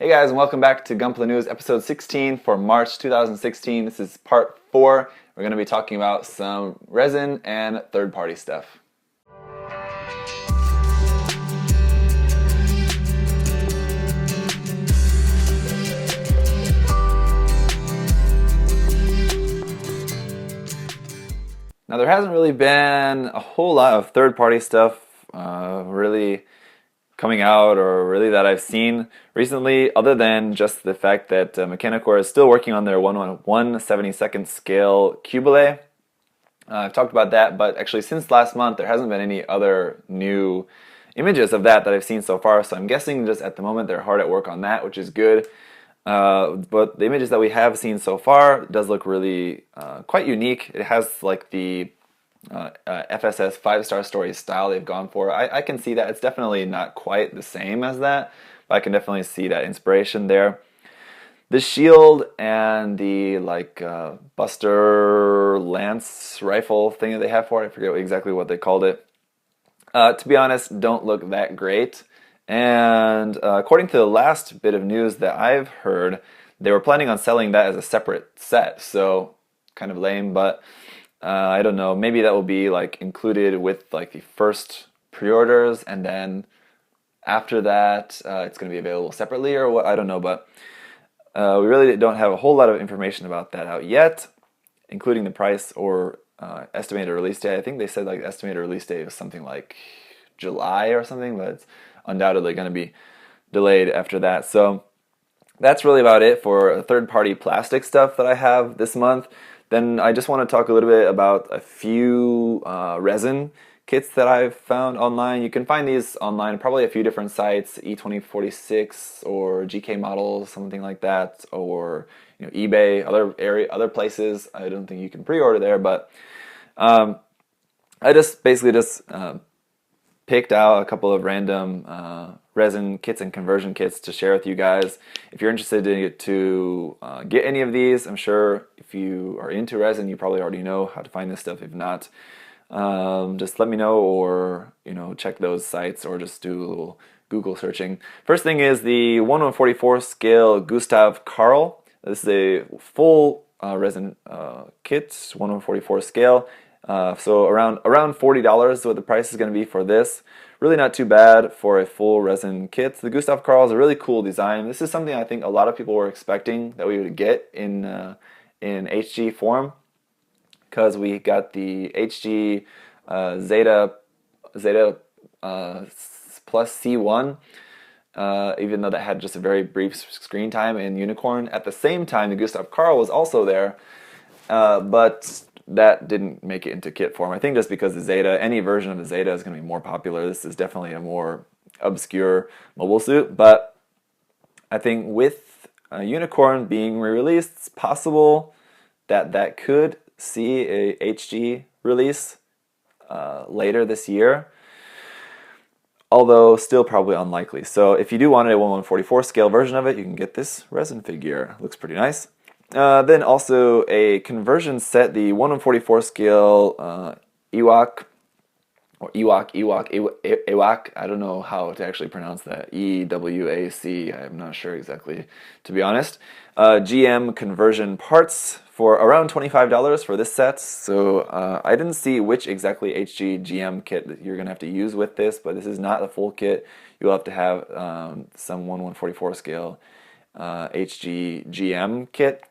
Hey guys, and welcome back to Gunpla News, episode 16 for March 2016. This is part 4. We're going to be talking about some resin and third-party stuff. Now there hasn't really been a whole lot of third-party stuff really coming out, or really that I've seen recently, other than just the fact that Mechanicore is still working on their 1/172nd scale Cubile. I've talked about that, but actually since last month there hasn't been any other new images of that I've seen so far, so I'm guessing just at the moment they're hard at work on that, which is good. But the images that we have seen so far does look really quite unique. It has like the FSS 5-star story style they've gone for. I can see that. It's definitely not quite the same as that, but I can definitely see that inspiration there. The shield and the Buster Lance rifle thing that they have for it, I forget exactly what they called it, to be honest, don't look that great. And according to the last bit of news that I've heard, they were planning on selling that as a separate set, so kind of lame, but I don't know, maybe that will be included with the first pre-orders, and then after that it's going to be available separately, or what, I don't know, but we really don't have a whole lot of information about that out yet, including the price or estimated release date. I think they said the estimated release date was something like July or something, but it's undoubtedly going to be delayed after that. So that's really about it for third-party plastic stuff that I have this month. Then I just want to talk a little bit about a few resin kits that I've found online. You can find these online, probably a few different sites, E2046 or GK Models, something like that, or eBay, other places. I don't think you can pre-order there, but I just basically picked out a couple of random resin kits and conversion kits to share with you guys. If you're interested to get any of these, I'm sure if you are into resin, you probably already know how to find this stuff. If not, just let me know, or check those sites, or just do a little Google searching. First thing is the 1/144 scale Gustav Carl. This is a full resin kit, 1/144 scale. So around $40 is what the price is going to be for this. Really not too bad for a full resin kit. The Gustav Carl is a really cool design. This is something I think a lot of people were expecting that we would get in HG form, because we got the HG Zeta plus C1, even though that had just a very brief screen time in Unicorn. At the same time, the Gustav Carl was also there, but that didn't make it into kit form. I think just because the Zeta, any version of the Zeta is going to be more popular. This is definitely a more obscure mobile suit, but I think with Unicorn being re-released, it's possible that could see a HG release later this year, although still probably unlikely. So if you do want a 1/144 scale version of it, you can get this resin figure. Looks pretty nice. Then also a conversion set, the 1/144 scale Ewok, or Ewok, I don't know how to actually pronounce that, EWAC, I'm not sure exactly, to be honest. GM conversion parts for around $25 for this set, so I didn't see which exactly HG GM kit that you're going to have to use with this, but this is not a full kit. You'll have to have some 1/144 scale HG GM kit.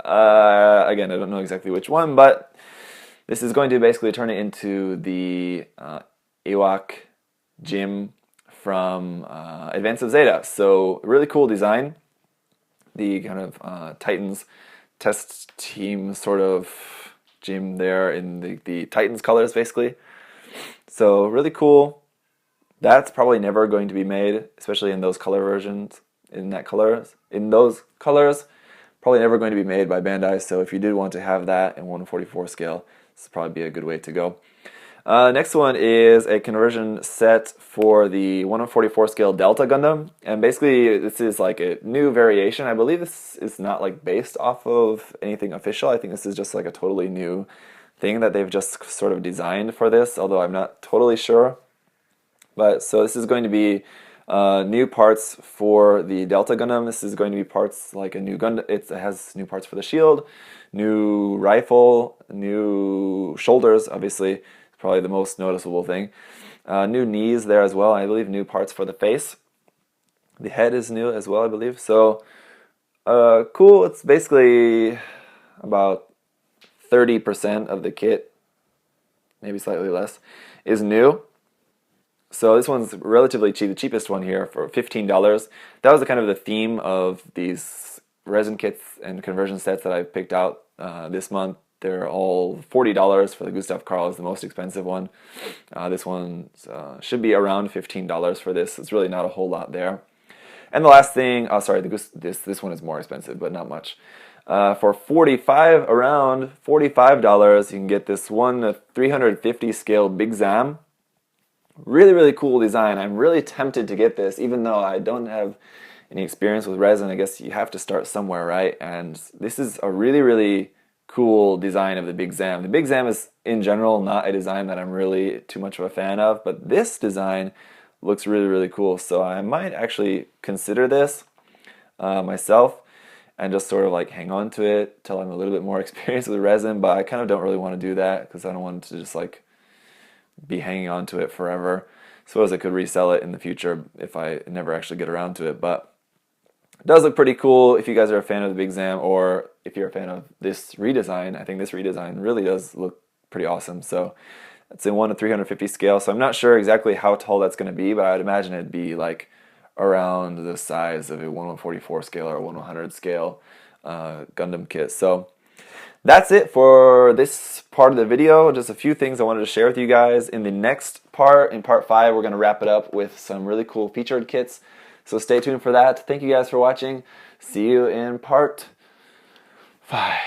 Again, I don't know exactly which one, but this is going to basically turn it into the Ewok Gym from Advance of Zeta. So really cool design. The kind of Titans test team sort of gym there in the Titans colors, basically. So really cool. That's probably never going to be made, especially in those color versions, in those colors. Probably never going to be made by Bandai, so if you did want to have that in 1/44 scale, this would probably be a good way to go. Next one is a conversion set for the 1/44 scale Delta Gundam, and basically this is like a new variation. I believe this is not based off of anything official. I think this is just a totally new thing that they've just sort of designed for this, although I'm not totally sure. But so this is going to be New parts for the Delta Gundam. This is going to be parts like a new Gundam. It has new parts for the shield, new rifle, new shoulders, obviously. It's probably the most noticeable thing. New knees there as well. I believe new parts for the face. The head is new as well, I believe. So, cool. It's basically about 30% of the kit, maybe slightly less, is new. So this one's relatively cheap, the cheapest one here for $15. That was the kind of the theme of these resin kits and conversion sets that I picked out this month. They're all $40 for the Gustav Carl is the most expensive one. This one should be around $15 for this. It's really not a whole lot there. And the last thing, oh sorry, this one is more expensive, but not much. For around $45, you can get this one 350 scale Big Zam. Really, really cool design. I'm really tempted to get this, even though I don't have any experience with resin. I guess you have to start somewhere, right? And this is a really, really cool design of the Big Zam. The Big Zam is, in general, not a design that I'm really too much of a fan of, but this design looks really, really cool. So I might actually consider this myself and just sort of like hang on to it till I'm a little bit more experienced with resin, but I kind of don't really want to do that because I don't want to just like be hanging on to it forever. Suppose I could resell it in the future if I never actually get around to it, but it does look pretty cool if you guys are a fan of the Big Zam, or if you're a fan of this redesign. I think this redesign really does look pretty awesome. So it's in 1:350 scale, so I'm not sure exactly how tall that's going to be, but I'd imagine it'd be like around the size of a 1/144 scale or 1/100 scale Gundam kit. So that's it for this part of the video. Just a few things I wanted to share with you guys. In the next part, in part 5, we're going to wrap it up with some really cool featured kits. So stay tuned for that. Thank you guys for watching. See you in part 5.